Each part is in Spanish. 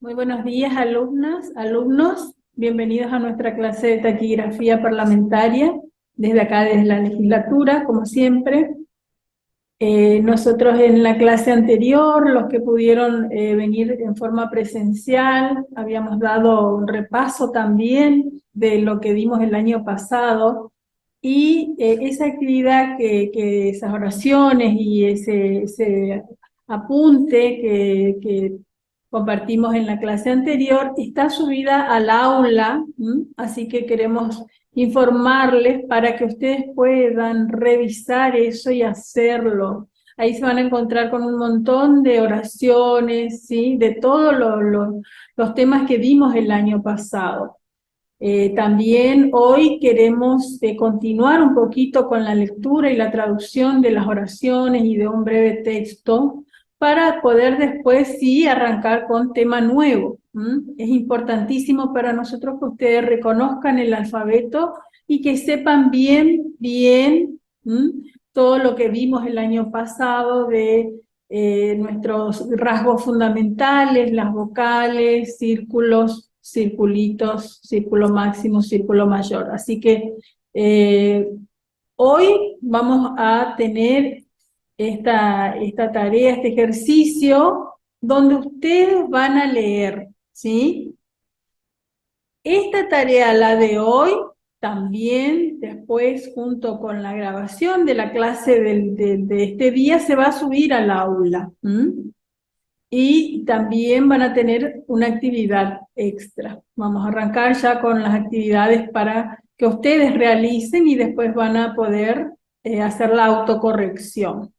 Muy buenos días, alumnas, alumnos. Bienvenidos a nuestra clase de taquigrafía parlamentaria, desde acá, desde la legislatura, como siempre. Nosotros en la clase anterior, los que pudieron venir en forma presencial, habíamos dado un repaso también de lo que dimos el año pasado, y esa actividad, esas oraciones y ese apunte que compartimos en la clase anterior, está subida al aula, así que queremos informarles para que ustedes puedan revisar eso y hacerlo. Ahí se van a encontrar con un montón de oraciones, ¿sí? De todos los temas que vimos el año pasado. También hoy queremos continuar un poquito con la lectura y la traducción de las oraciones y de un breve texto para poder después sí arrancar con tema nuevo. Es importantísimo para nosotros que ustedes reconozcan el alfabeto y que sepan bien todo lo que vimos el año pasado de nuestros rasgos fundamentales, las vocales, círculos, circulitos, círculo máximo, círculo mayor. Así que hoy vamos a tener esta tarea, este ejercicio, donde ustedes van a leer, ¿sí? Esta tarea, la de hoy, también después, junto con la grabación de la clase de este día, se va a subir al aula. Y también van a tener una actividad extra. Vamos a arrancar ya con las actividades para que ustedes realicen y después van a poder hacer la autocorrección.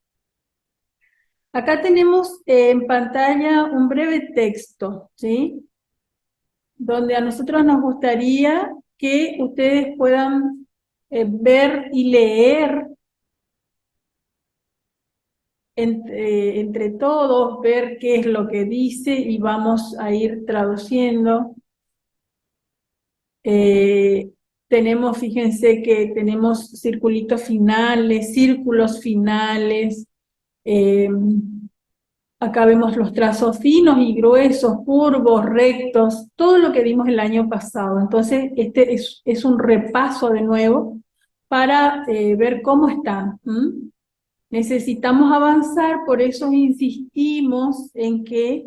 Acá tenemos en pantalla un breve texto, ¿sí? Donde a nosotros nos gustaría que ustedes puedan ver y leer entre todos, ver qué es lo que dice y vamos a ir traduciendo. Tenemos, fíjense que tenemos circulitos finales, círculos finales. eh, Acá vemos los trazos finos y gruesos, curvos, rectos, todo lo que vimos el año pasado. Entonces, este es un repaso de nuevo para ver cómo están. Necesitamos avanzar, por eso insistimos en que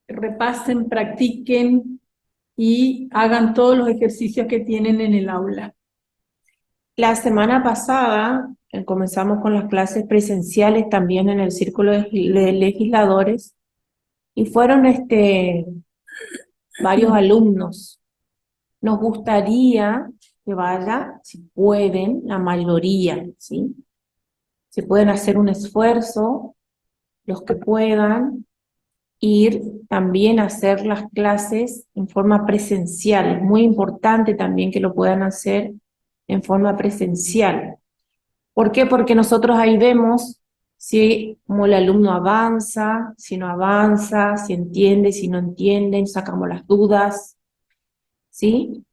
repasen, practiquen y hagan todos los ejercicios que tienen en el aula. La semana pasada comenzamos con las clases presenciales también en el Círculo de Legisladores y fueron varios alumnos. Nos gustaría que vaya, si pueden, la mayoría, ¿sí? Si pueden hacer un esfuerzo, los que puedan, ir también a hacer las clases en forma presencial. Es muy importante también que lo puedan hacer en forma presencial. ¿Por qué? Porque nosotros ahí vemos si como el alumno avanza, si no avanza, si entiende, si no entiende, sacamos las dudas, ¿sí?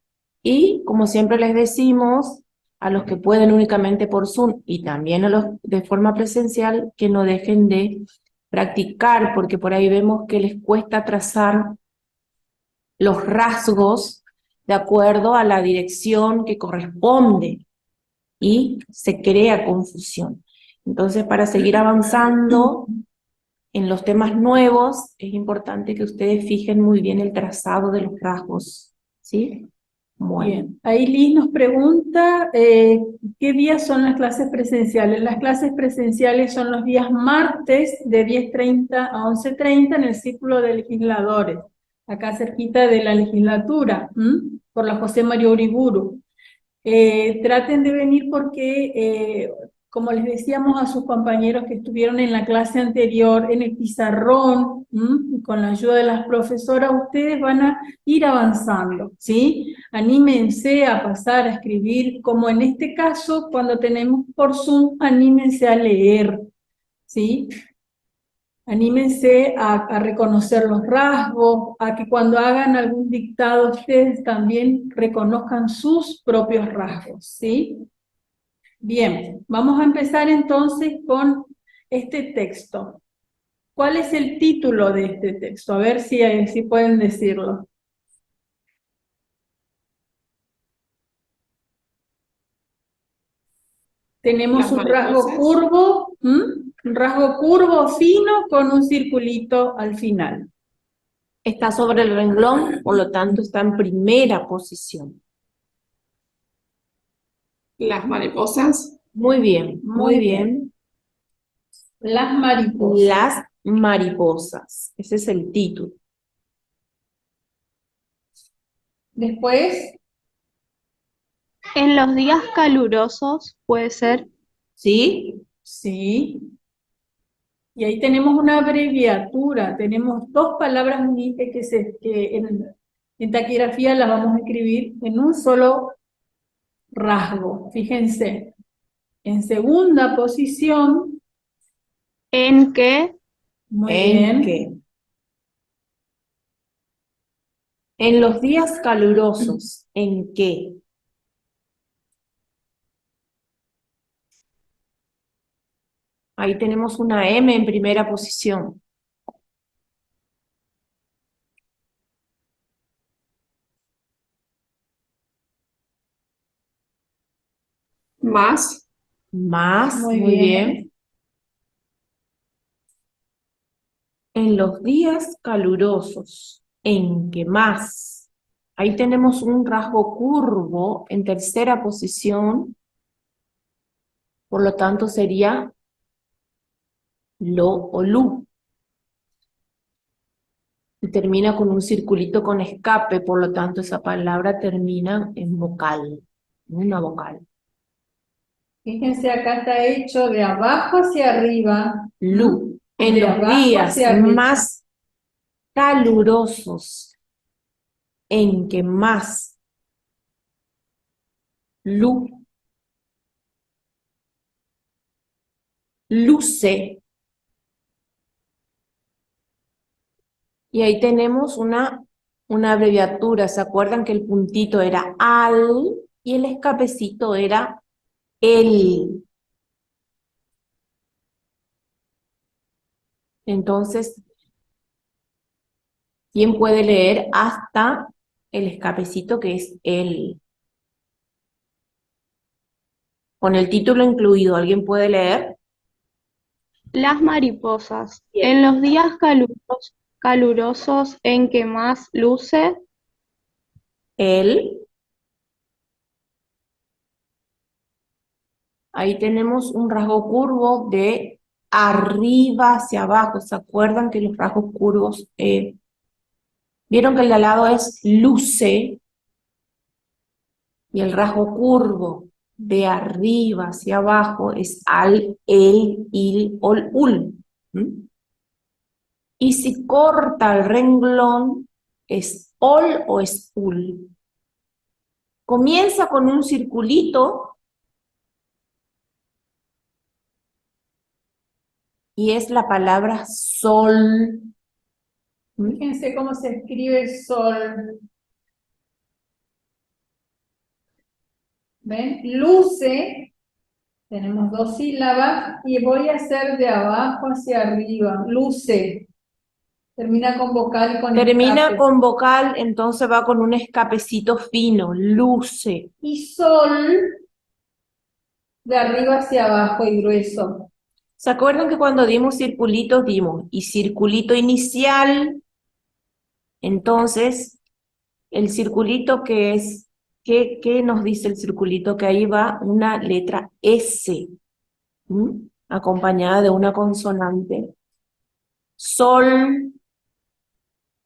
Y como siempre les decimos, a los que pueden únicamente por Zoom y también a los de forma presencial, que no dejen de practicar, porque por ahí vemos que les cuesta trazar los rasgos de acuerdo a la dirección que corresponde, y se crea confusión. Entonces, para seguir avanzando en los temas nuevos, es importante que ustedes fijen muy bien el trazado de los rasgos, ¿sí? Bueno. Bien, ahí Liz nos pregunta ¿qué días son las clases presenciales? Las clases presenciales son los días martes de 10:30 a 11:30 en el Círculo de Legisladores, acá cerquita de la legislatura, por la José María Uriburu. Traten de venir porque, como les decíamos a sus compañeros que estuvieron en la clase anterior, en el pizarrón, con la ayuda de las profesoras, ustedes van a ir avanzando, ¿sí? Anímense a pasar a escribir, como en este caso, cuando tenemos por Zoom, anímense a leer, ¿sí? Anímense a reconocer los rasgos, a que cuando hagan algún dictado ustedes también reconozcan sus propios rasgos, ¿sí? Bien, vamos a empezar entonces con este texto. ¿Cuál es el título de este texto? A ver si pueden decirlo. Tenemos Las un rasgo mariposas. curvo, un rasgo curvo fino con un circulito al final. Está sobre el renglón, por lo tanto está en primera posición. Las mariposas. Muy bien, muy bien. Las mariposas. Las mariposas. Ese es el título. Después, En los días calurosos puede ser. ¿Sí? sí. Y ahí tenemos una abreviatura. Tenemos dos palabras unidas que en taquigrafía las vamos a escribir en un solo rasgo. Fíjense. En segunda posición, En que muy ¿En bien. qué? En los días calurosos, ¿en qué? Ahí tenemos una M en primera posición. Más. Más, Muy muy bien. bien. En los días calurosos, ¿en qué más? Ahí tenemos un rasgo curvo en tercera posición, por lo tanto sería lo o lu. Y termina con un circulito con escape, por lo tanto esa palabra termina en vocal, una vocal. Fíjense, acá está hecho de abajo hacia arriba. Lu. En De los abajo días hacia arriba. más calurosos, ¿en que más lu luce? Y ahí tenemos una abreviatura. ¿Se acuerdan que el puntito era al y el escapecito era el? Entonces, ¿quién puede leer hasta el escapecito que es el? Con el título incluido, ¿alguien puede leer? las mariposas. Bien. En los días calurosos en que más luce. El. Ahí tenemos un rasgo curvo de arriba hacia abajo. ¿Se acuerdan que los rasgos curvos, vieron que el de al lado es luce y el rasgo curvo de arriba hacia abajo es al, el, il, ol, ul? ¿Mm? Y si corta el renglón, ¿es ol o es ul? Comienza con un circulito y es la palabra sol. ¿Mm? Fíjense cómo se escribe sol. ¿Ven? Luce, tenemos dos sílabas y voy a hacer de abajo hacia arriba. Luce. Termina con vocal y con Termina escape. con vocal, entonces va con un escapecito fino, luce. Y sol, de arriba hacia abajo y grueso. ¿Se acuerdan que cuando dimos circulitos dimos y circulito inicial? Entonces, el circulito que es, ¿qué nos dice el circulito? Que ahí va una letra S, ¿m? Acompañada de una consonante. Sol,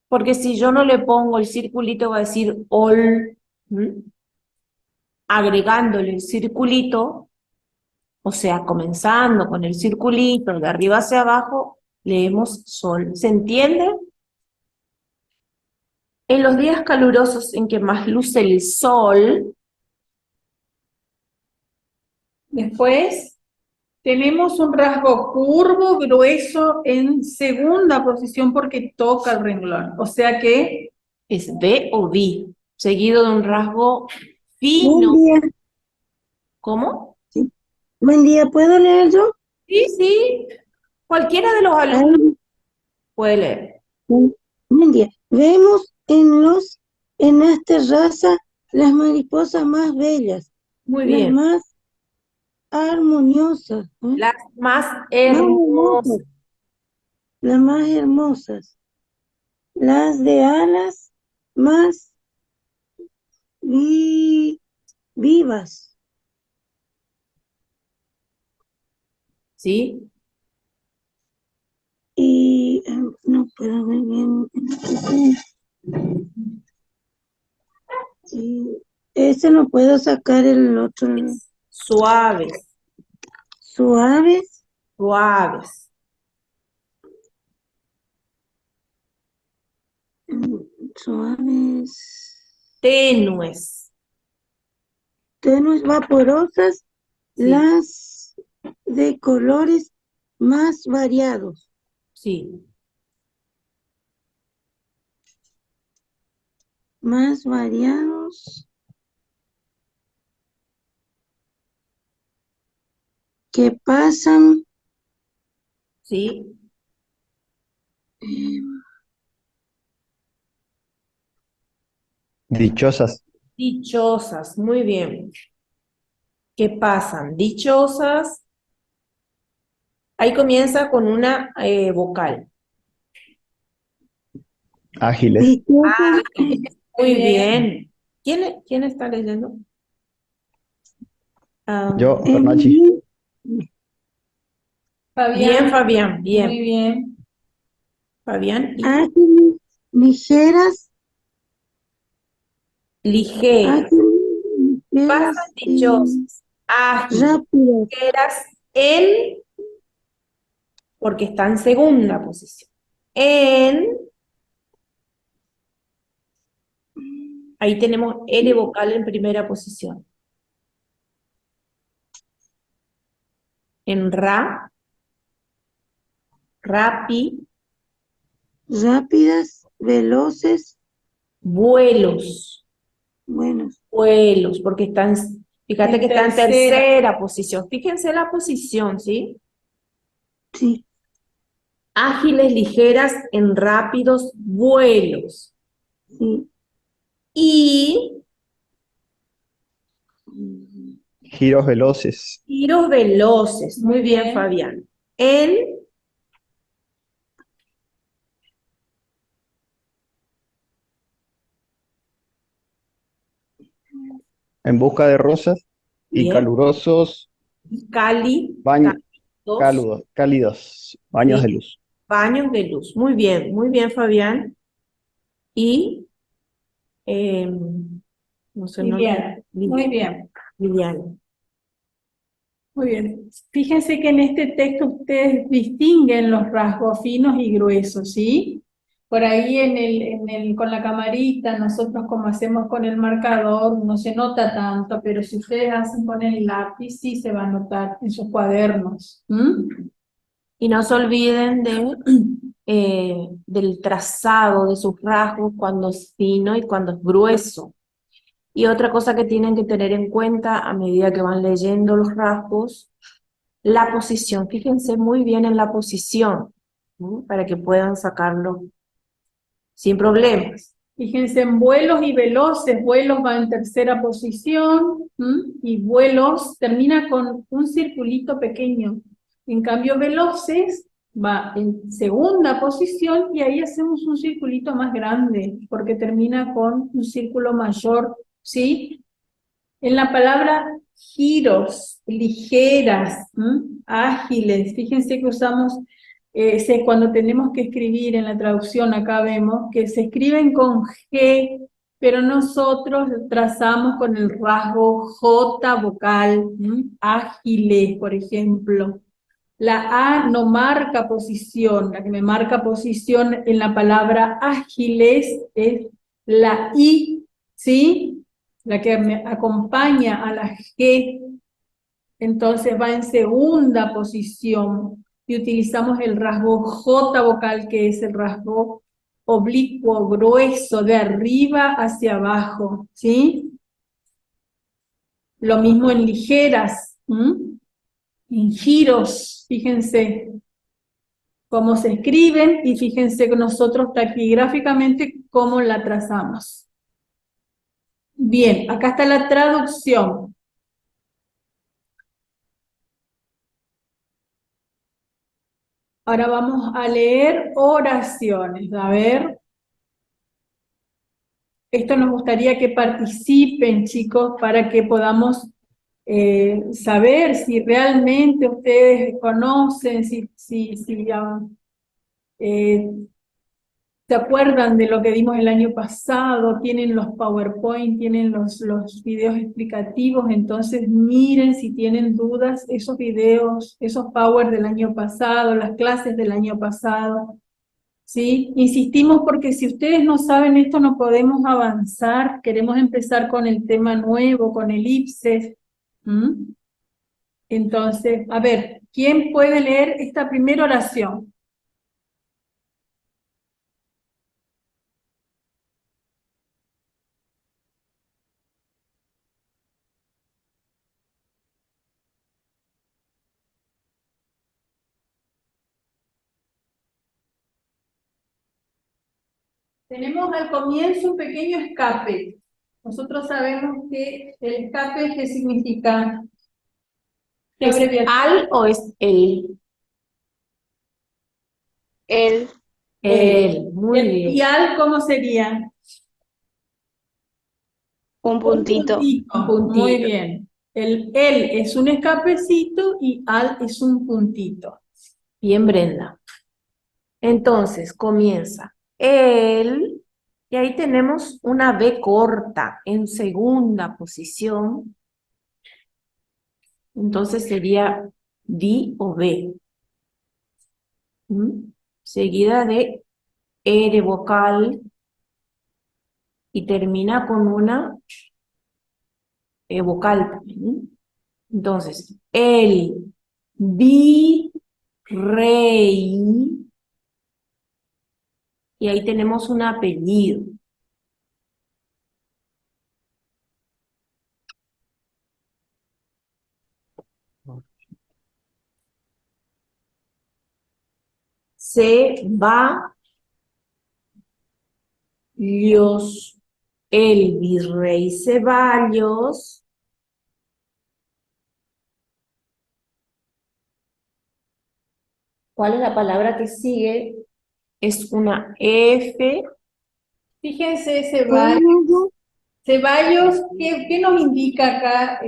porque si yo no le pongo el circulito va a decir ol, ¿m? Agregándole el circulito, o sea, comenzando con el circulito de arriba hacia abajo, leemos sol. ¿Se entiende? En los días calurosos en que más luce el sol, Después tenemos un rasgo curvo, grueso en segunda posición porque toca el renglón. O sea que es B o B, seguido de un rasgo fino. Buen día, ¿Cómo? buen día, ¿puedo leer yo? Sí, sí. Cualquiera de los Ay, alumnos Puede leer. Buen día. Vemos en las terrazas las mariposas más bellas, Muy las bien. más armoniosas, Las más más hermosas. hermosas, las más hermosas, las de alas más vivas. ¿Sí? Y no puedo ver bien. Y ese no puedo sacar el otro. Suaves, Suaves, suaves. suaves, Tenues. tenues, vaporosas, Sí, las de colores más variados. sí. Más variados que pasan Sí. eh, Dichosas. Dichosas. Muy bien. ¿Qué pasan? Dichosas. Ahí comienza con una vocal. Ágiles. dichosas, Muy bien. ¿Quién está leyendo? Ah, Yo, Fernachi. bien, bien, Fabián, Fabián, muy bien. bien. Fabián y ágiles, ligeras, ligeras. ágiles, Pasan ligeras y dichosas. Ágiles. rápidas. Ligeras en, porque está en segunda posición. En, ahí tenemos L vocal en primera posición. En ra, rapi, Rápidas, veloces, vuelos, buenos, vuelos, porque están, fíjate En que está en tercera. tercera posición. Fíjense la posición, ¿sí? sí, Ágiles, ligeras, en rápidos vuelos. sí. Y Giros veloces. giros veloces. Muy Muy bien, bien. Fabián. En, En busca de rosas y bien, calurosos Cali, baños, cálidos, cálidos baños sí, de luz. baños de luz. Muy bien, Fabián. Y, no sé, no, Liliana, muy bien. Liliana. Muy bien. Fíjense que en este texto ustedes distinguen los rasgos finos y gruesos, ¿sí? Por ahí con la camarita, nosotros como hacemos con el marcador, no se nota tanto, pero si ustedes hacen con el lápiz, sí se va a notar en sus cuadernos. Y no se olviden del trazado de sus rasgos cuando es fino y cuando es grueso. Y otra cosa que tienen que tener en cuenta a medida que van leyendo los rasgos, la posición. Fíjense muy bien en la posición, ¿no? Para que puedan sacarlo sin problemas. Fíjense en vuelos y veloces, vuelos va en tercera posición, y vuelos termina con un circulito pequeño. En cambio, veloces va en segunda posición y ahí hacemos un circulito más grande, porque termina con un círculo mayor, ¿sí? En la palabra giros, ligeras, ágiles, fíjense que usamos, cuando tenemos que escribir en la traducción, acá vemos que se escriben con G, pero nosotros trazamos con el rasgo J vocal, ágiles, por ejemplo. La A no marca posición, la que me marca posición en la palabra ágiles es la I, ¿sí? La que me acompaña a la G, entonces va en segunda posición y utilizamos el rasgo J vocal, que es el rasgo oblicuo, grueso, de arriba hacia abajo, ¿sí? Lo mismo en ligeras, en giros, fíjense, cómo se escriben y fíjense que nosotros taquigráficamente cómo la trazamos. Bien, acá está la traducción. Ahora vamos a leer oraciones. A ver, esto nos gustaría que participen, chicos, para que podamos saber si realmente ustedes conocen, eh, se acuerdan de lo que dimos el año pasado, tienen los PowerPoint, tienen los videos explicativos, entonces miren si tienen dudas, esos videos, esos Power del año pasado, las clases del año pasado, ¿sí? Insistimos porque si ustedes no saben esto no podemos avanzar, queremos empezar con el tema nuevo, con elipses. Entonces, a ver, ¿quién puede leer esta primera oración? Tenemos al comienzo un pequeño escape. Nosotros sabemos que el escape, ¿qué significa? ¿Qué ¿Es abreviatura? al o es el? El, El, muy ¿Y bien. al cómo sería? un puntito. Puntito. Puntito. Muy bien. El es un escapecito y al es un puntito. Bien, Brenda. Entonces, comienza el, y ahí tenemos una B corta en segunda posición. Entonces sería di o B. Seguida de R vocal y termina con una E vocal también. Entonces, el virrey, y ahí tenemos un apellido. Ceballos, el virrey Ceballos. ¿Cuál es la palabra que sigue? Es una F. Fíjense, Ceballos. Ceballos, ¿qué nos indica acá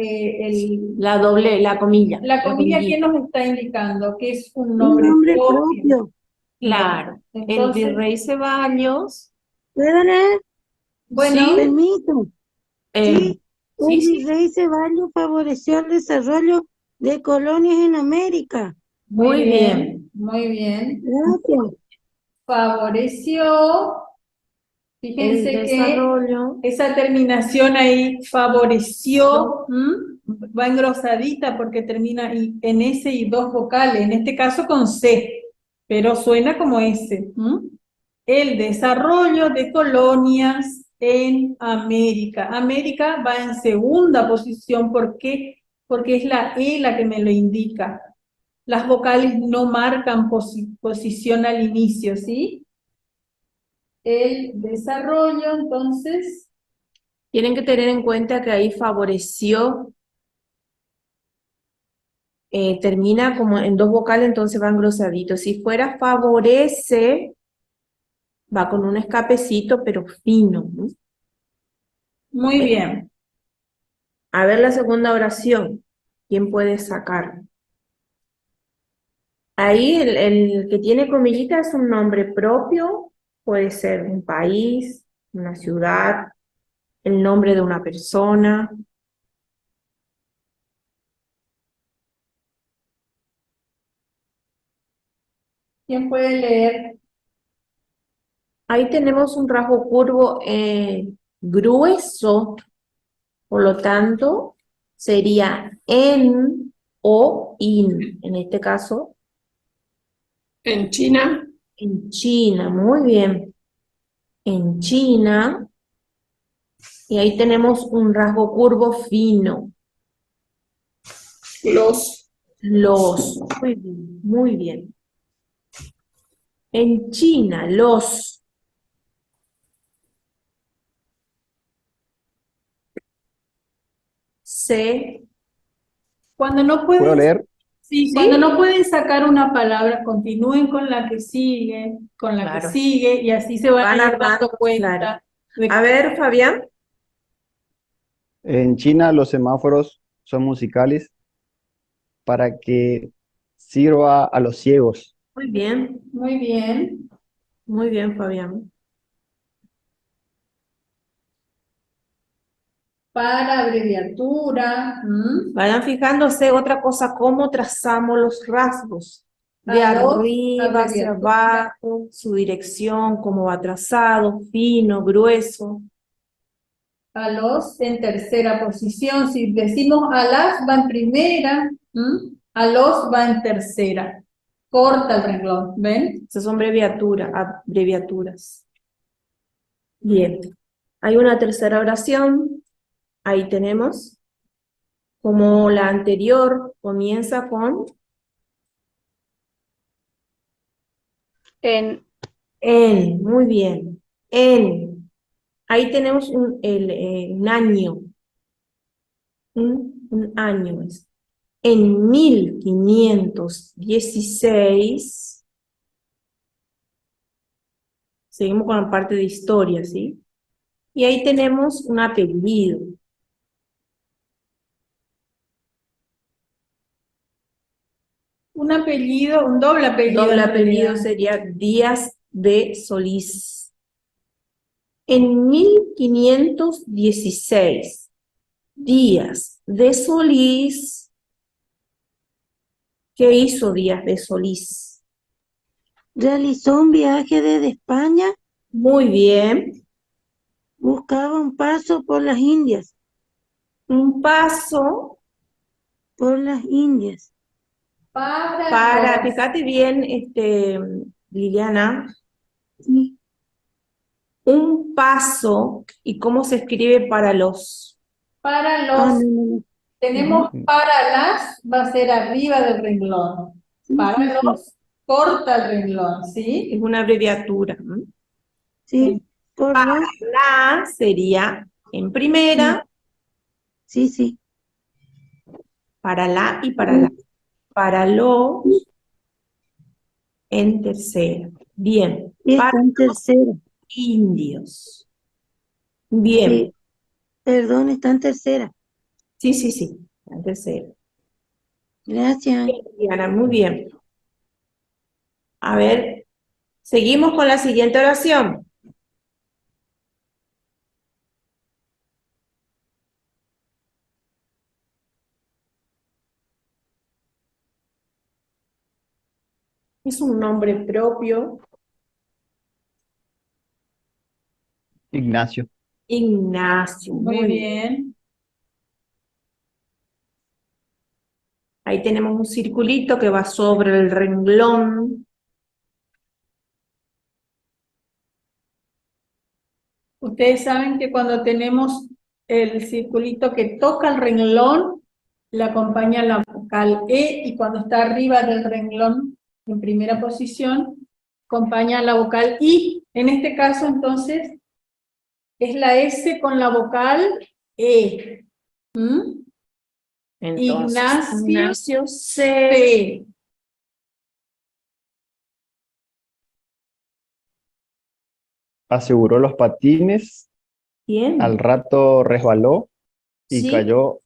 La doble, la comilla. la comilla? ¿Qué comillita. nos está indicando? Que es un Un nombre nombre propio. propio. Claro. El Entonces, virrey Ceballos. ¿Puedo leer? bueno, Permito. Sí, Sí, el sí. virrey Ceballos favoreció el desarrollo de colonias en América. Muy bien. muy bien. Gracias. Favoreció, El fíjense que desarrollo. esa terminación ahí, favoreció, va engrosadita porque termina en S y dos vocales, en este caso con C, pero suena como S. El desarrollo de colonias en América. América va en segunda posición, ¿por qué? Porque es la E la que me lo indica. Las vocales no marcan posición al inicio, ¿sí? El desarrollo, entonces, Tienen que tener en cuenta que ahí favoreció, termina como en dos vocales, entonces va engrosadito. Si fuera favorece, va con un escapecito, pero fino, ¿no? muy bien. A ver la segunda oración. ¿Quién puede sacar? Ahí el que tiene comillita es un nombre propio, puede ser un país, una ciudad, el nombre de una persona. ¿Quién puede leer? Ahí tenemos un rasgo curvo grueso, por lo tanto, sería en o in. En este caso, En China, en China. Muy bien. En China. Y ahí tenemos un rasgo curvo fino. los, Los. Muy bien, muy bien. En China, los. Se. Cuando no ¿Puedo pueden, leer? sí, ¿Sí? cuando no pueden sacar una palabra, continúen con la que sigue, con la que Claro. sigue, y así se van Van a ir dando armando, cuenta claro. de A ver, Fabián. En China los semáforos son musicales para que sirva a los ciegos. Muy bien, muy bien. Fabián. Para abreviatura, Vayan fijándose otra cosa, cómo trazamos los rasgos. De A los arriba hacia abreviatura. abajo, su dirección, cómo va trazado, fino, grueso. A los en tercera posición. Si decimos a las va en primera, a los va en tercera. Corta el renglón, ¿ven? Esas son abreviaturas. Bien. Hay una tercera oración. Ahí tenemos. Como la anterior, comienza con En, en. Muy bien. En. Ahí tenemos un año. Un año es. En 1516, seguimos con la parte de historia, ¿sí? Y ahí tenemos un apellido. Un apellido, un doble apellido. Doble en apellido realidad. sería Díaz de Solís. En 1516, Díaz de Solís, ¿qué hizo Díaz de Solís? Realizó un viaje desde España, Muy bien. buscaba un paso por las Indias, Un paso por las Indias. para, fíjate bien, Liliana, Sí. un paso, ¿y cómo se escribe para los? Para Ah, los, no, no, no. tenemos para las, va a ser arriba del renglón. Sí, Para sí, sí. los, corta el renglón, ¿sí? Es una abreviatura. Sí, por los. La sería en primera, Sí, sí. para la y para la. Para los en tercera. Bien. Para Está en tercera. indios. Bien. Sí, perdón, está en tercera. Sí, sí, sí. En tercera. Gracias. Bien, Diana, muy bien. A ver, seguimos con la siguiente oración. Es un nombre propio. Ignacio. Ignacio. Muy bien. Ahí tenemos un circulito que va sobre el renglón. Ustedes saben que cuando tenemos el circulito que toca el renglón, le acompaña la vocal E, y cuando está arriba del renglón, en primera posición, acompaña la vocal I. En este caso, entonces, es la S con la vocal E. Entonces, Ignacio C. C. Aseguró los patines, Bien. al rato resbaló y Sí, cayó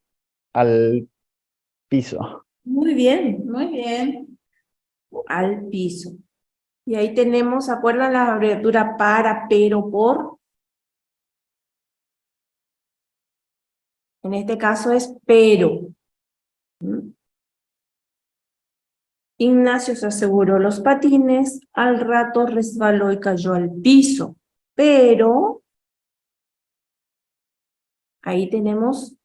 al piso. muy bien. Muy bien. Al piso. Y ahí tenemos, ¿se acuerdan la abreviatura para, pero, por? En este caso es pero. ¿Mm? Ignacio se aseguró los patines, al rato resbaló y cayó al piso. Pero, ahí tenemos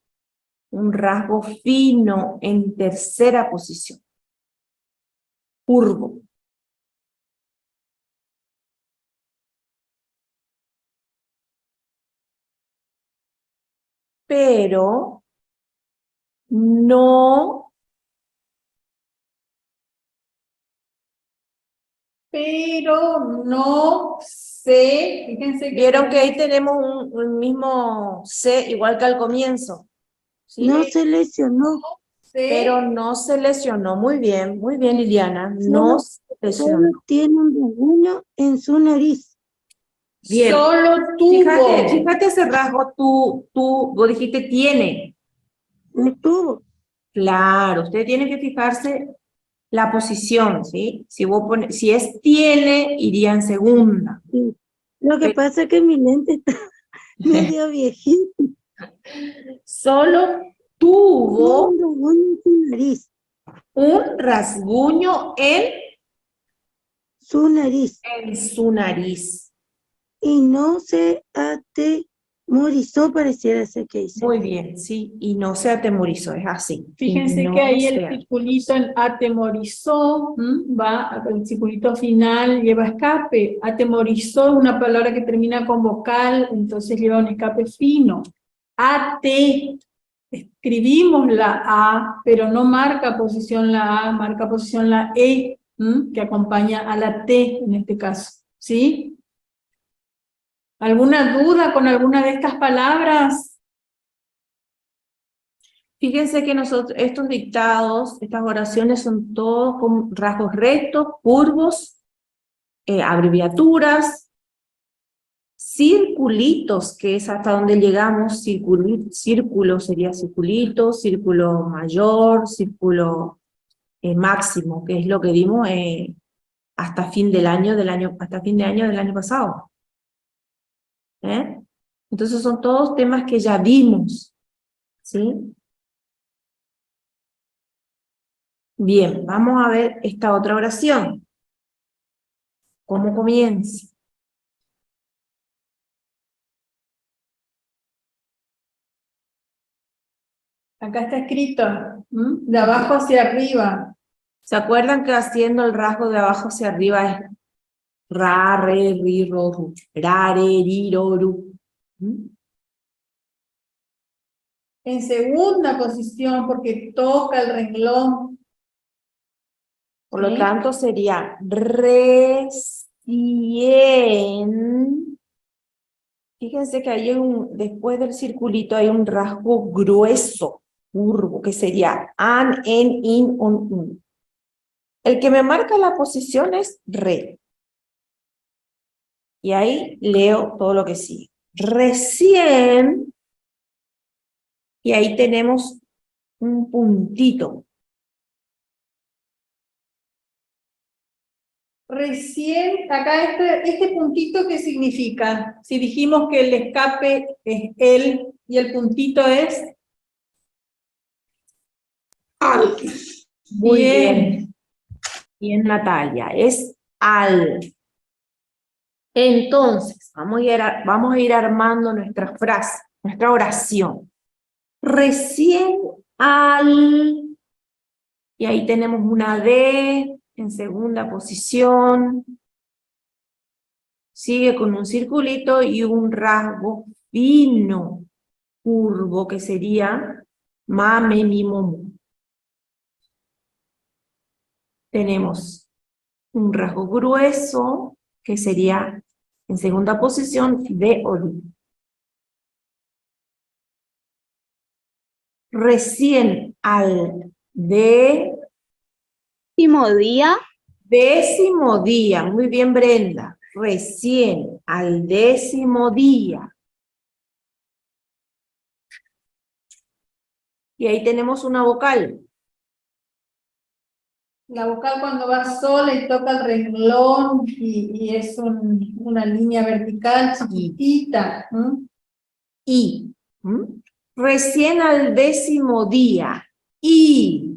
un rasgo fino en tercera posición. Curvo. Pero, no, pero no sé. Fíjense que Vieron que ahí tenemos un mismo C igual que al comienzo. ¿Sí? No se lesionó. sé, Pero no se lesionó. Muy bien, Liliana. No se lesionó. Solo tiene un rasguño en su nariz. Bien. solo tuvo. Fíjate ese rasgo, vos dijiste tiene. No tuvo. Claro, ustedes tienen que fijarse la posición, ¿sí? Si es tiene, iría en segunda. Sí. Lo que Pero- pasa es que mi lente está medio viejito. Solo Tiene tuvo un rasguño en su nariz. un rasguño Su nariz. en su nariz. Y no se atemorizó, pareciera ser que dice. Muy bien, sí, y no se atemorizó, es así. Fíjense Y no que ahí el se- circulito en atemorizó, va, el circulito final lleva escape. Atemorizó es una palabra que termina con vocal, entonces lleva un escape fino. Ate, escribimos la A, pero no marca posición la A, marca posición la E, que acompaña a la T en este caso, ¿sí? ¿Alguna duda con alguna de estas palabras? Fíjense que nosotros, estos dictados, estas oraciones son todos con rasgos rectos, curvos, abreviaturas, circulitos, que es hasta donde llegamos, círculo sería circulito, círculo mayor, círculo máximo, que es lo que dimos hasta fin del año hasta fin de año del año pasado. ¿Eh? Entonces son todos temas que ya vimos, ¿sí? Bien, vamos a ver esta otra oración. ¿Cómo comienza? Acá está escrito, de abajo hacia arriba. ¿Se acuerdan que haciendo el rasgo de abajo hacia arriba es ra, re, ri, ro, ru, ra, re, ri, ro, ru? En segunda posición, porque toca el renglón. Por lo ¿Sí? tanto sería recién. Fíjense que hay después del circulito hay un rasgo grueso, curvo, que sería an, en, in, on, un. El que me marca la posición es re. Y ahí leo todo lo que sigue. Recién, y ahí tenemos un puntito. Recién, acá este puntito, ¿qué significa? Si dijimos que el escape es el y el puntito es Al. Muy bien. Bien, Natalia. Es al. Entonces, vamos a ir armando nuestra frase, nuestra oración. Recién al. Y ahí tenemos una D en segunda posición. Sigue con un circulito y un rasgo fino, curvo, que sería ma, me, mi, mo, mu. Tenemos un rasgo grueso, que sería en segunda posición de o di. Recién al Último día, décimo día, muy bien Brenda, recién al 10º día. Y ahí tenemos una vocal. la vocal cuando va sola y toca el renglón y es una línea vertical chiquitita. Y. Recién al 10º día. Y.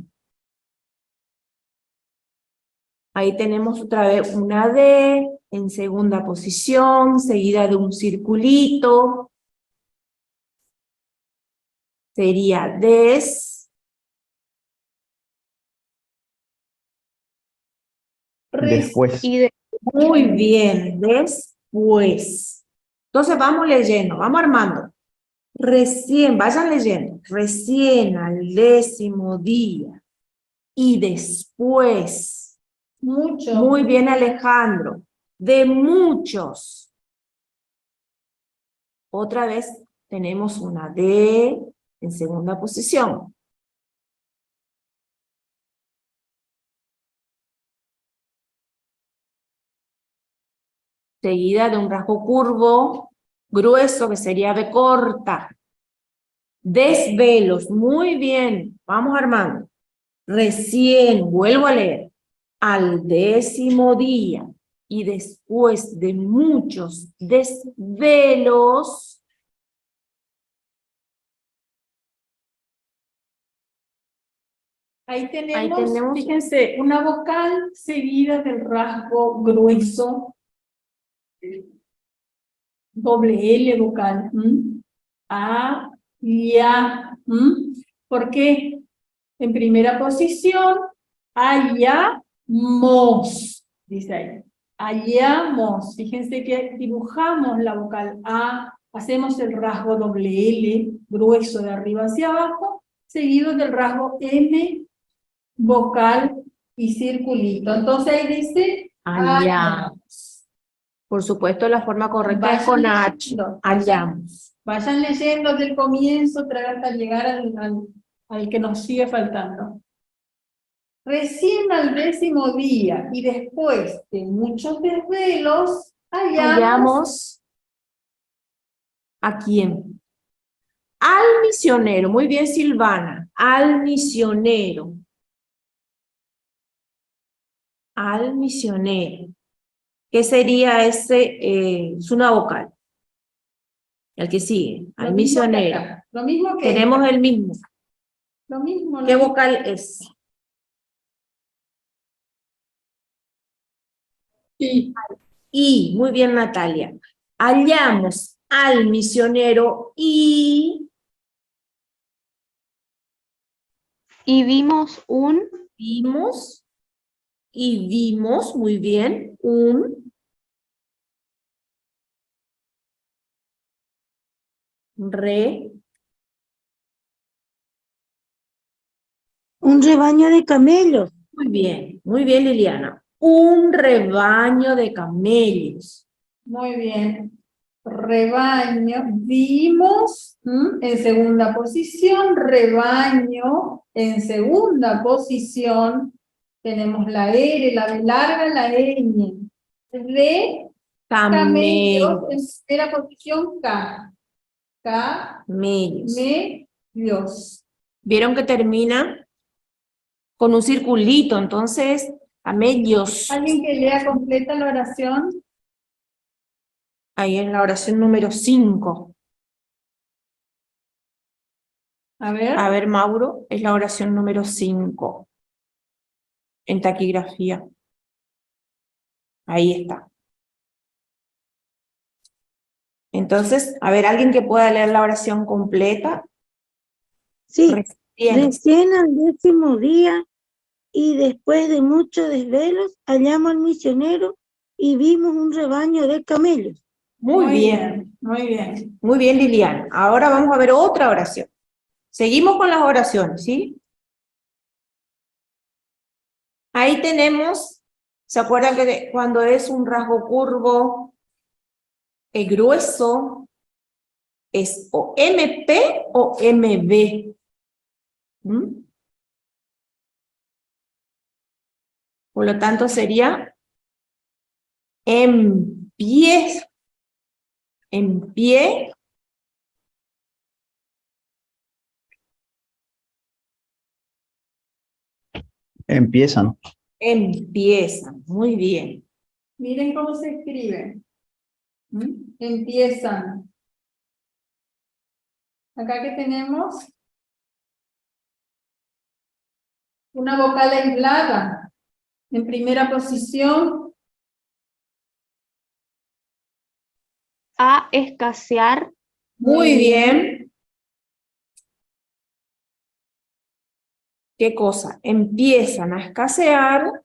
Ahí tenemos otra vez una D en segunda posición, seguida de un circulito. Sería Después. y de Muy bien, después. Entonces vamos leyendo, vamos armando. Recién, vayan leyendo. Recién al 10º día. Y después Mucho. Muy bien, Alejandro. De muchos. Otra vez tenemos una D en segunda posición. Seguida de un rasgo curvo, grueso, que sería B corta. Desvelos, muy bien. Vamos armando. Recién, vuelvo a leer, al 10º día y después de muchos desvelos, Ahí tenemos, tenemos- fíjense, una vocal seguida del rasgo grueso, doble L vocal. A, ya. ¿Por qué? En primera posición, hallamos, dice ahí. Hallamos. Fíjense que dibujamos la vocal A, hacemos el rasgo doble L, grueso de arriba hacia abajo, seguido del rasgo M, vocal y circulito. Entonces ahí dice hallamos. Por supuesto, la forma correcta es con H. Hallamos. Vayan leyendo desde el comienzo hasta llegar al que nos sigue faltando. Recién al 10º día y después de muchos desvelos, hallamos ¿A quién? Al misionero. Muy bien, Silvana. Al misionero. Al misionero. ¿Qué sería ese? Es una vocal. El que sigue. Al lo mismo que misionero. acá, lo mismo que Tenemos el mismo. lo mismo, ¿Qué vocal es? Y, muy bien, Natalia. Hallamos al misionero Y vimos vimos, muy bien, un Un rebaño de camellos. muy bien, Liliana. Un rebaño de camellos. Muy bien. Rebaño, vimos en segunda posición, rebaño en segunda posición, tenemos la R, la B larga, la Ñ. De camellos en Camellos. primera posición, K. Camellos. Camellos. ¿Vieron que termina con un circulito? Entonces, camellos. ¿Alguien que lea completa la oración? Ahí en la oración número 5. A ver. A ver, Mauro, es la oración número 5 en taquigrafía. Ahí está. Entonces, a ver, alguien que pueda leer la oración completa. Sí, Recién. recién al 10º día y después de muchos desvelos, hallamos al misionero y vimos un rebaño de camellos. Muy bien. Muy bien. Muy bien, Liliana. Ahora vamos a ver otra oración. Seguimos con las oraciones, ¿sí? Ahí tenemos, ¿se acuerdan que cuando es un rasgo curvo, el grueso es o MP o MB? Por lo tanto sería en pie, Empiezan. empiezan. Muy bien. Miren cómo se escribe. Empiezan. Acá que tenemos una vocal aislada. En primera posición, a escasear, Muy bien. ¿Qué cosa? Empiezan a escasear.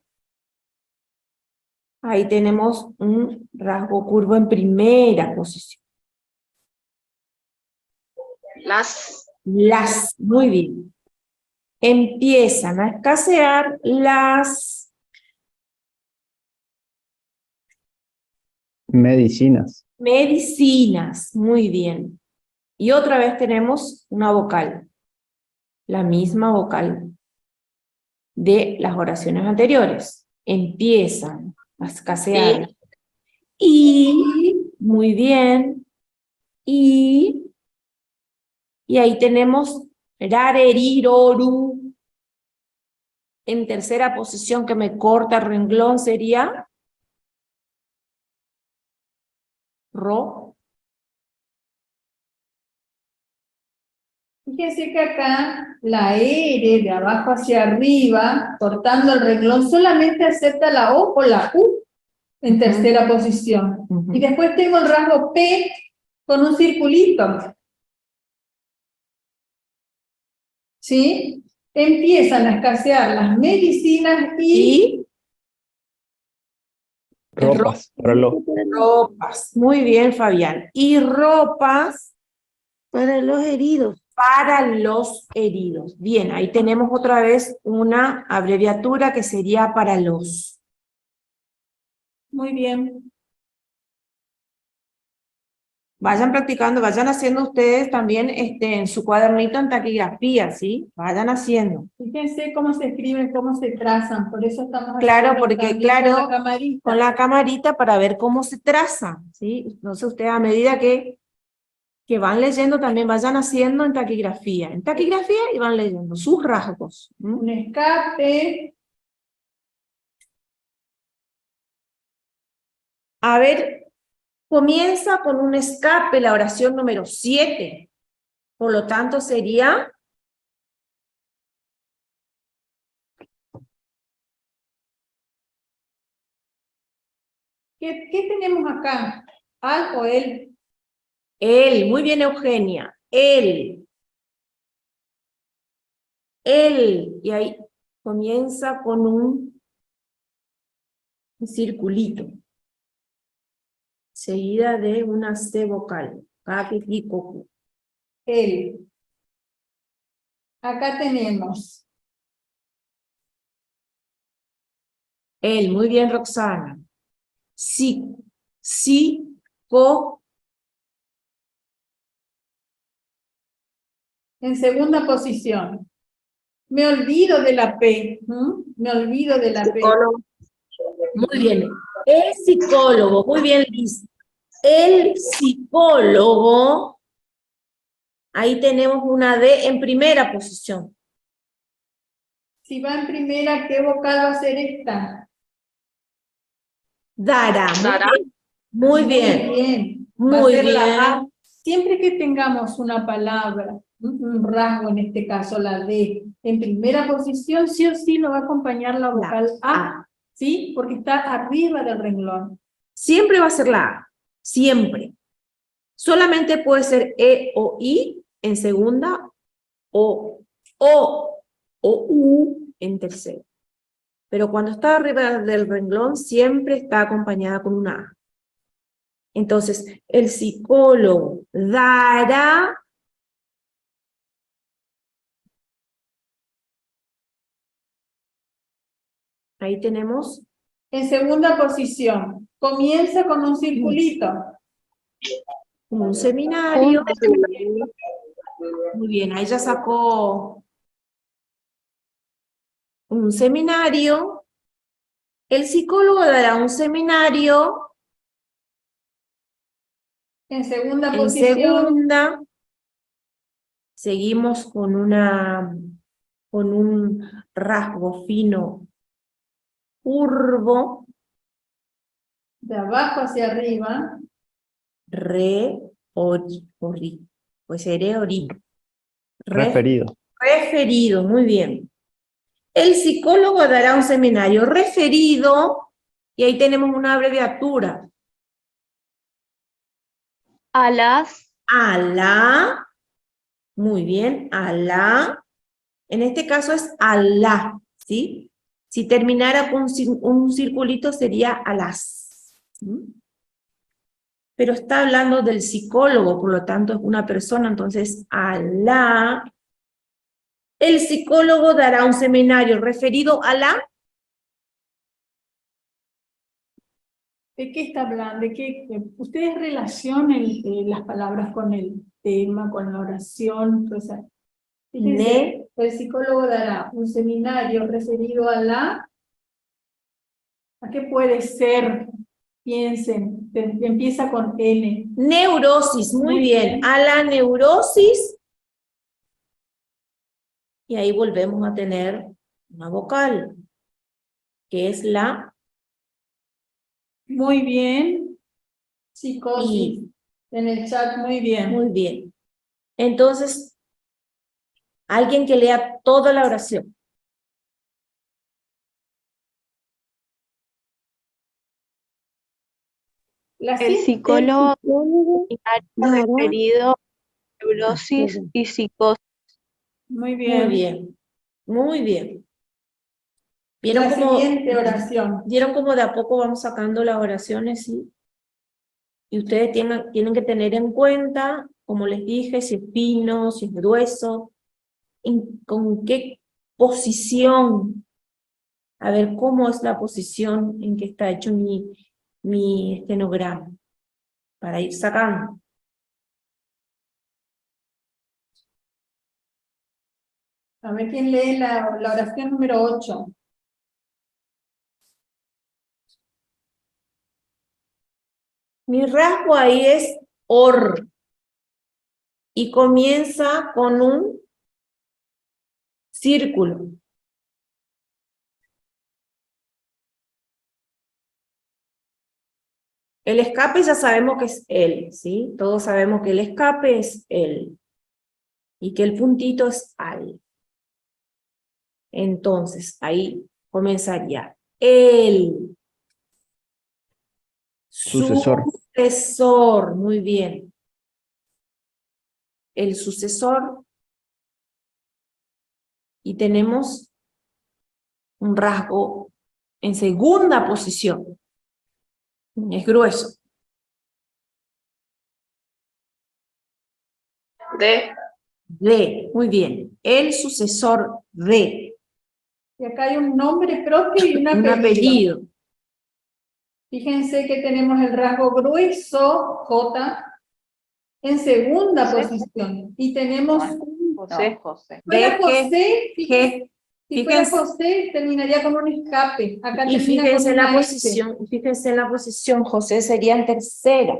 Ahí tenemos un rasgo curvo en primera posición. las, Muy bien. Empiezan a escasear las Medicinas. Medicinas, muy bien. Y otra vez tenemos una vocal, la misma vocal de las oraciones anteriores. Empiezan a escasear. Y, muy bien. Y ahí tenemos rareriroru. En tercera posición que me corta el renglón sería ro. Fíjense que acá la R de abajo hacia arriba, cortando el renglón, solamente acepta la O o la U en tercera posición. Y después tengo el rasgo P con un circulito. ¿Sí? Empiezan a escasear las medicinas y Ropas. Reloj. ropas. Muy bien, Fabián. Y ropas Para los heridos. para los heridos. Bien, ahí tenemos otra vez una abreviatura que sería para los. muy bien. Vayan practicando, vayan haciendo ustedes también en su cuadernito en taquigrafía, ¿sí? Vayan haciendo. Fíjense cómo se escriben, cómo se trazan, por eso estamos Claro, haciendo porque también claro, con la camarita. con la camarita para ver cómo se traza, ¿sí? Entonces ustedes a medida que van leyendo también vayan haciendo en taquigrafía y van leyendo sus rasgos. ¿Mm? Un escape, A ver, comienza con un escape la oración número 7. Por lo tanto sería ¿qué tenemos acá? ¿Al o él? él. Muy bien, Eugenia. Él. Y ahí comienza con un circulito. Seguida de una C vocal. Kakikikoku. Él. Acá tenemos Él. Muy bien, Roxana. Sí. Sí. Co. en segunda posición. Me olvido de la P. Me olvido de la P. Muy bien. El psicólogo. Muy bien, Liz. El psicólogo. Ahí tenemos una D en primera posición. Si va en primera, ¿qué vocal va a ser esta? Dará. Dará. Muy bien. Muy bien. Va a Muy ser la bien. A. Siempre que tengamos una palabra, un rasgo, en este caso la D, en primera posición, sí o sí lo va a acompañar la vocal A, ¿sí? Porque está arriba del renglón. Siempre va a ser la A. Siempre. Solamente puede ser E o I en segunda o U en tercera. Pero cuando está arriba del renglón, siempre está acompañada con una A. Entonces, el psicólogo dará. Ahí tenemos. En segunda posición, comienza con un circulito. Un seminario. Muy bien, ahí ya sacó un seminario. El psicólogo dará un seminario. En segunda En posición, segunda, seguimos con un rasgo fino curvo, de abajo hacia arriba, re, ori, pues seré ori. Referido. Referido, muy bien. El psicólogo dará un seminario referido, y ahí tenemos una abreviatura. A las A la, muy bien, a la, en este caso es a la, ¿sí? Si terminara con un circulito sería a las. ¿Mm? Pero está hablando del psicólogo, por lo tanto es una persona, entonces a la. El psicólogo dará un seminario referido a la. ¿De qué está hablando? Ustedes relacionen las palabras con el tema, con la oración. O sea, fíjense, el psicólogo dará un seminario referido ¿a qué puede ser? Piensen, empieza con N. Neurosis, muy Muy bien. bien. A la neurosis. Y ahí volvemos a tener una vocal, que es la Muy bien. Psicosis. I. En el chat, muy bien. Muy bien. Entonces, alguien que lea toda la oración. La El siguiente- psicólogo Psicólogo dará referido a neurosis y psicosis. Muy bien. Muy bien. Muy bien. ¿Vieron La cómo, siguiente oración. vieron cómo de a poco vamos sacando las oraciones? ¿Sí? Y ustedes tienen que tener en cuenta, como les dije, si es fino, si es grueso, con qué posición. A ver, ¿cómo es la posición en que está hecho mi estenograma? Para ir sacando. A ver quién lee la oración número 8. Mi rasgo ahí es OR. Y comienza con un círculo. El escape ya sabemos que es él, ¿sí? Todos sabemos que el escape es él. Y que el puntito es al. Entonces, ahí comenzaría. El Sucesor. sucesor, muy bien. El sucesor. Y tenemos un rasgo en segunda posición. Es grueso. De, muy bien. El sucesor de. Y acá hay un nombre propio y un Un apellido. apellido. Fíjense que tenemos el rasgo grueso, J, en segunda posición. Y tenemos José. Si fuera José, G. si fuera Fíjense, José, terminaría con un escape. Acá y termina fíjense con en la una S. posición, fíjense en la posición, José sería en tercera.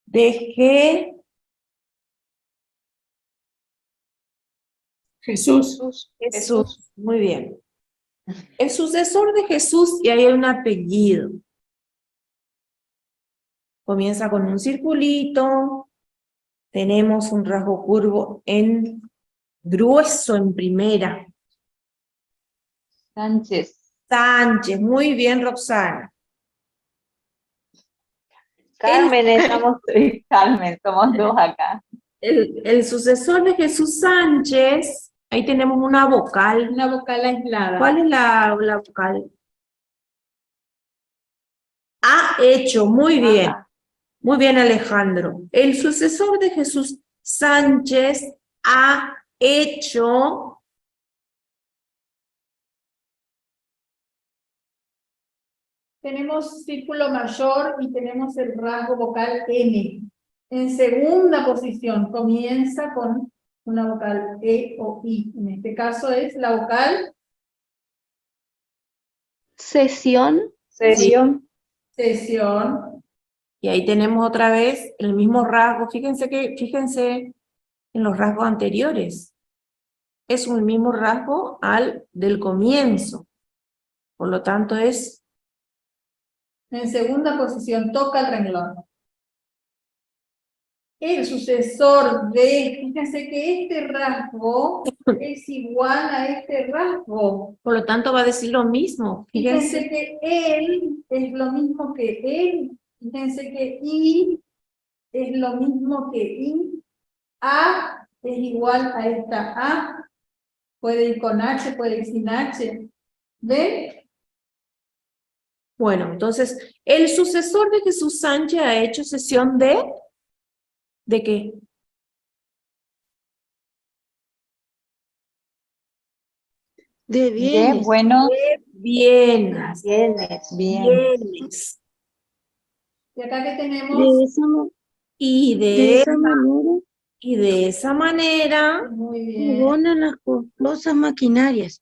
De G, Jesús. Jesús. Muy bien. El sucesor de Jesús, y ahí hay un apellido. Comienza con un circulito. Tenemos un rasgo curvo en grueso en primera. Sánchez. Sánchez, muy bien, Roxana. Carmen, Carmen, somos dos acá. El sucesor de Jesús Sánchez, ahí tenemos una vocal. Una vocal aislada. ¿Cuál es la vocal? Ha hecho, muy bien. Muy bien, Alejandro. El sucesor de Jesús Sánchez ha hecho. Tenemos círculo mayor y tenemos el rasgo vocal N. En segunda posición comienza con una vocal E o I. En este caso es la vocal Sesión. Sesión. sesión. Y ahí tenemos otra vez el mismo rasgo. Fíjense en los rasgos anteriores. Es un mismo rasgo al del comienzo. Por lo tanto es En segunda posición toca el renglón. El sucesor de, fíjense que este rasgo es igual a este rasgo. por lo tanto va a decir lo mismo. Fíjense Fíjense. que él es lo mismo que él. Fíjense que I es lo mismo que I. A es igual a esta A. Puede ir con H, puede ir sin H. ¿Ven? Bueno, entonces, el sucesor de Jesús Sánchez ha hecho sesión ¿de qué? De bienes. buenos Bienes. bienes. Bien. Bienes. Y acá que tenemos, De esa, ma- Y de de, esa manera y de esa manera muy bien, abonan las costosas maquinarias.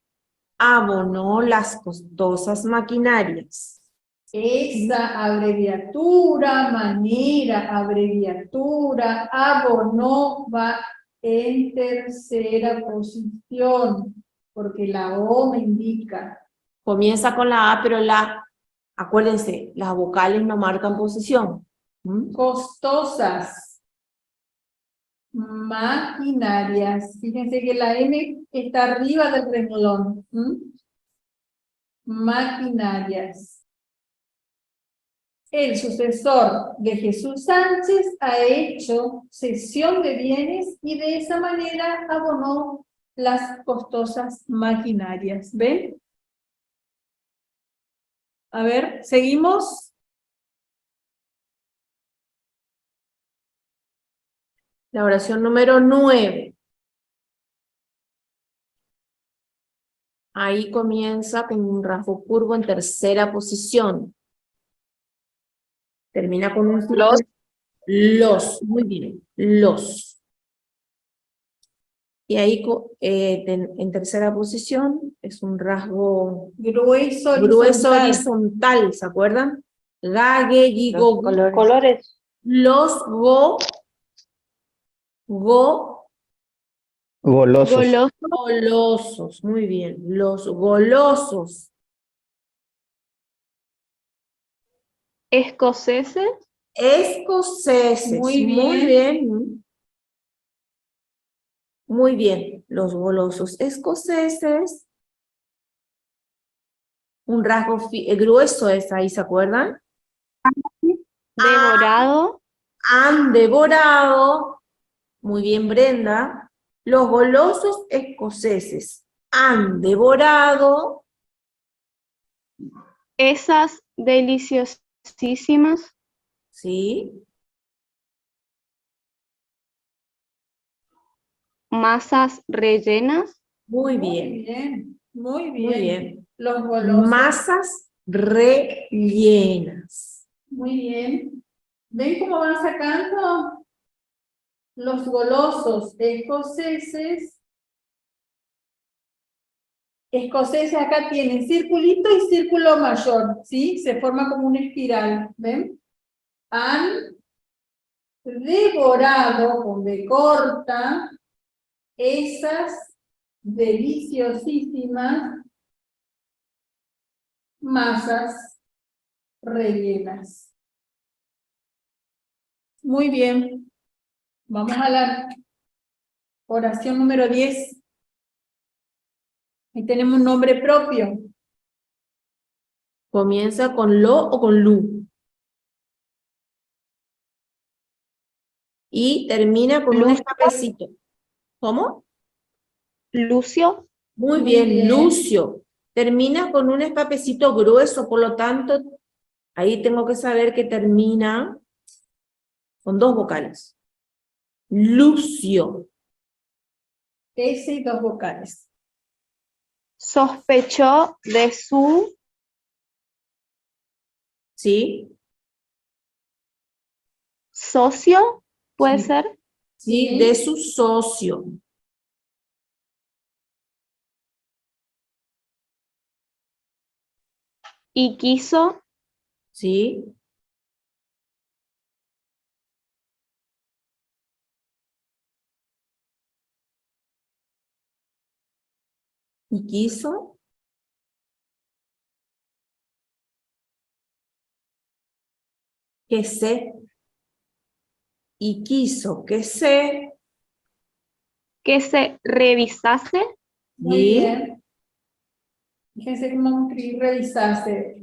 abonó las costosas maquinarias. esa abreviatura, manera, abreviatura, abonó va en tercera posición, porque la O me indica. Comienza con la A, pero acuérdense, las vocales no marcan posición. ¿Mm? Costosas maquinarias. Fíjense que la M está arriba del renglón. Maquinarias. El sucesor de Jesús Sánchez ha hecho cesión de bienes y de esa manera abonó las costosas maquinarias. ¿Ven? A ver, seguimos. La oración número 9. Ahí comienza con un rasgo curvo en tercera posición. Termina con un círculo. Los, muy bien, los. Y ahí en tercera posición es un rasgo Grueso grueso horizontal. horizontal, ¿se acuerdan? Gague, Los gigo, colores. los, Golosos. Goloso, golosos, muy bien, los golosos. escoceses, Escoceses, Muy muy bien. bien. Muy bien, los golosos escoceses. Un rasgo grueso es ahí, ¿se acuerdan? devorado, Han devorado, muy bien Brenda, los golosos escoceses han devorado esas deliciosísimas, ¿sí? masas rellenas, Muy Muy bien, bien, muy bien. muy bien. Los golosos. Masas rellenas. Muy bien. ¿Ven cómo van sacando? Los golosos escoceses. Escoceses acá tienen circulito y círculo mayor, ¿sí? Se forma como una espiral, ¿ven? Han devorado con B corta esas deliciosísimas masas rellenas. Muy bien. Vamos a la oración número 10. Ahí tenemos un nombre propio. Comienza con lo o con lu. Y termina con un Lucio. escapecito. ¿Cómo? Lucio, Muy Muy bien, bien. Lucio. Termina con un escapecito grueso, por lo tanto, ahí tengo que saber que termina con dos vocales. Lucio. S y dos vocales. sospechó de su ¿Sí? socio, ¿puede Sí. ser? Sí, Sí. de su socio. Y quiso ¿Sí? Y quiso que se. Y quiso que se. que se revisase Muy ¿Sí? bien. Fíjense cómo vamos a escribir revisarse.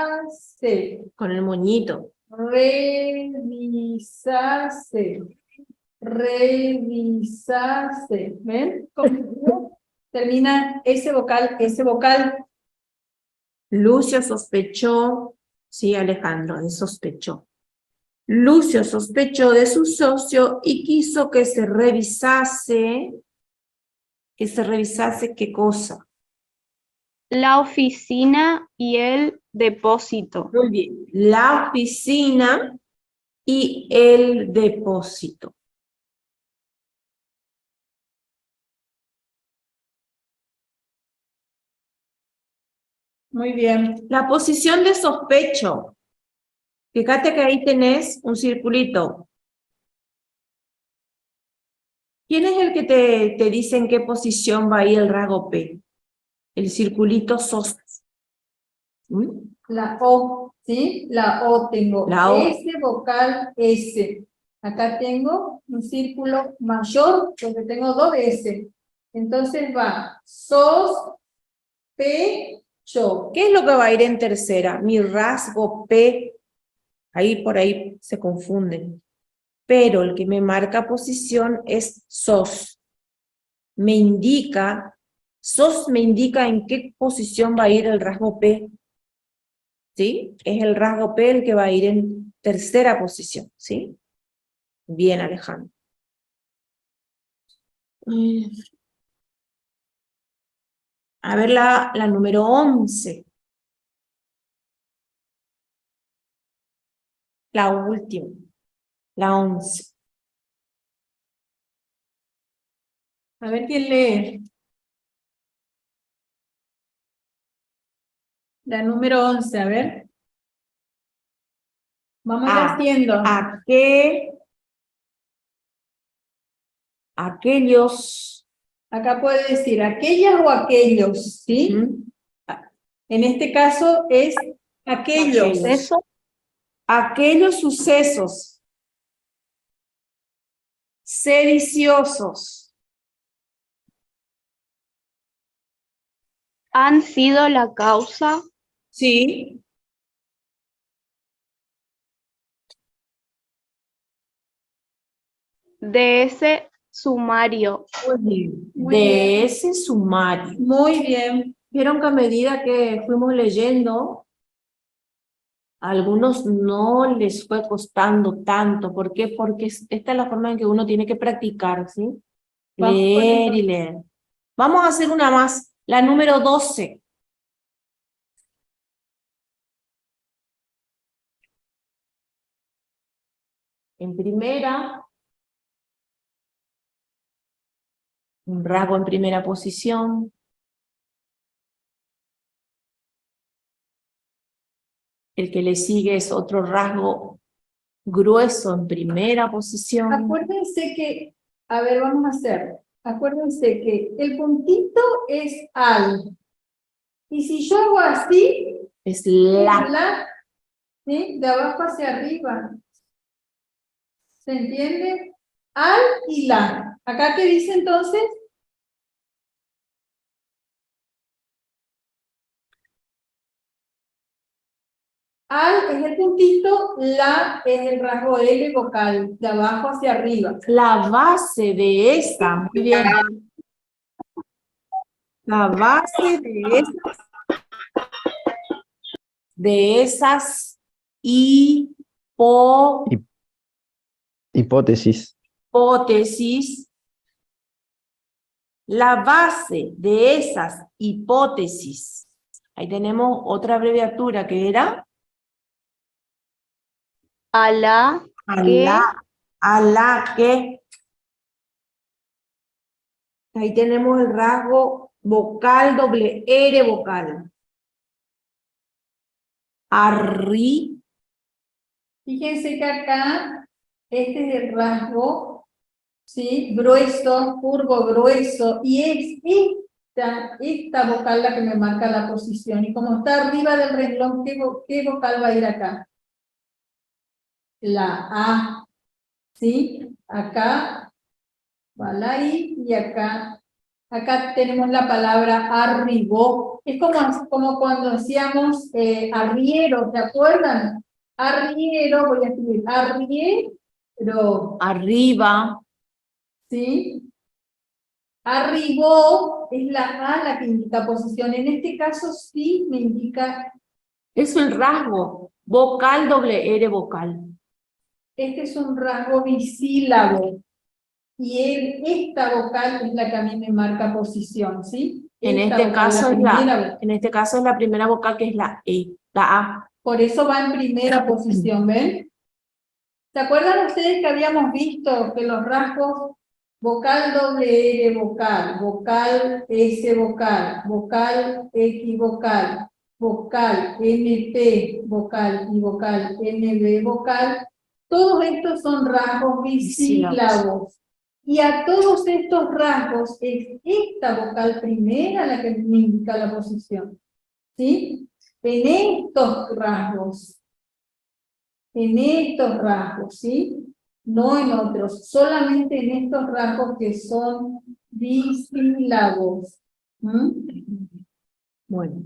Revisarse. Con el moñito. Revisarse. Revisarse. ¿Ven? ¿Cómo termina ese vocal, ese vocal? Lucio sospechó. Sí, Alejandro, él sospechó. Lucio sospechó de su socio y quiso que se revisase que se revisase qué cosa. La oficina y el depósito. Muy bien. La oficina y el depósito. Muy bien. La posición de sospecho. Fíjate que ahí tenés un circulito. ¿Quién es el que te dice en qué posición va a ir el rasgo P? El circulito sos. ¿Mm? La O, ¿sí? La O tengo. La O. S, vocal S. Acá tengo un círculo mayor donde tengo dos S. Entonces va sos, pecho. ¿Qué es lo que va a ir en tercera? Mi rasgo P. Ahí por ahí se confunden. Pero el que me marca posición es sos. Me indica, sos me indica en qué posición va a ir el rasgo P. ¿Sí? Es el rasgo P el que va a ir en tercera posición. ¿Sí? Bien, Alejandro. A ver la número 11. La última. La 11. A ver quién lee. La número 11, a ver. Vamos haciendo. Aquellos. Acá puede decir aquellas o aquellos, ¿sí? En este caso es aquellos. Eso. Aquellos sucesos sediciosos Han sido la causa ¿sí? de ese sumario. Muy De bien. ese sumario. Muy bien. Vieron que a medida que fuimos leyendo, a algunos no les fue costando tanto. ¿Por qué? Porque esta es la forma en que uno tiene que practicar, ¿sí? Vamos con Leer y eso. leer. Vamos a hacer una más, la número 12. En primera, un rasgo en primera posición. El que le sigue es otro rasgo grueso en primera posición. Acuérdense que, a ver, vamos a hacer. Acuérdense que el puntito es al. Y si yo hago así, Es es la. la, ¿sí? De abajo hacia arriba. ¿Se entiende? Al y la. ¿Acá qué dice entonces? Al es el puntito, la es el rasgo L vocal, de abajo hacia arriba. La base de esa, muy bien. La base de esas Hipótesis. hipótesis. La base de esas hipótesis. Ahí tenemos otra abreviatura que era A la a la que. Ahí tenemos el rasgo vocal, doble R vocal. Fíjense que acá, este es el rasgo, ¿sí? Grueso, curvo, grueso, y es esta vocal la que me marca la posición. Y como está arriba del renglón, ¿qué vocal va a ir acá? La A, ¿sí? Acá va la I y acá tenemos la palabra arribó. Es como cuando decíamos arriero, ¿se acuerdan? Arriero, voy a escribir arriero. Arriba. ¿Sí? Arribó es la A la que indica posición. En este caso sí me indica, Es el rasgo vocal, doble R vocal. este es un rasgo bisílabo. y esta vocal es la que a mí me marca posición, ¿sí? En Esta este vocal, caso es primera la, vocal. en este caso es la primera vocal que es la E, la A. Por eso va en primera posición, ¿ven? ¿Se acuerdan ustedes que habíamos visto que los rasgos vocal doble R vocal, vocal S vocal, vocal X vocal, vocal NP vocal y vocal NB vocal, todos estos son rasgos bisílabos? Y a todos estos rasgos es esta vocal primera la que me indica la posición, ¿sí? En estos rasgos, ¿sí? No en otros, solamente en estos rasgos que son bisílabos. Bueno,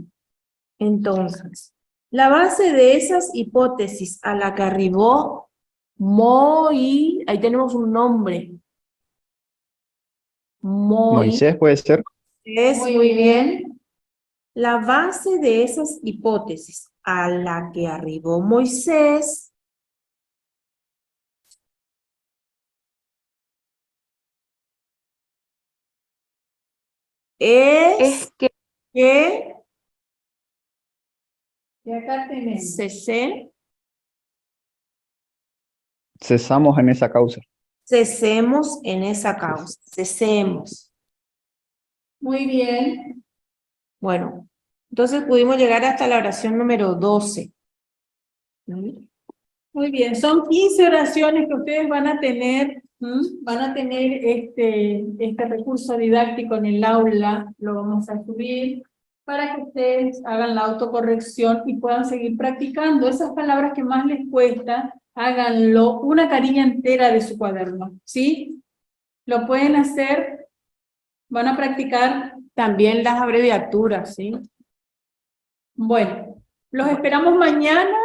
entonces, la base de esas hipótesis a la que arribó ahí tenemos un nombre. Moisés puede ser. Es Muy bien. La base de esas hipótesis a la que arribó Moisés es Es que que Y acá tenemos. Cesamos en esa causa. Cesemos en esa causa. Cesemos. Muy bien. Bueno, entonces pudimos llegar hasta la oración número 12. Muy bien, son 15 oraciones que ustedes van a tener, van a tener este recurso didáctico en el aula, lo vamos a subir, para que ustedes hagan la autocorrección y puedan seguir practicando. Esas palabras que más les cuesta, háganlo una carilla entera de su cuaderno, ¿sí? Lo pueden hacer, van a practicar. También las abreviaturas, ¿sí? Bueno, los esperamos mañana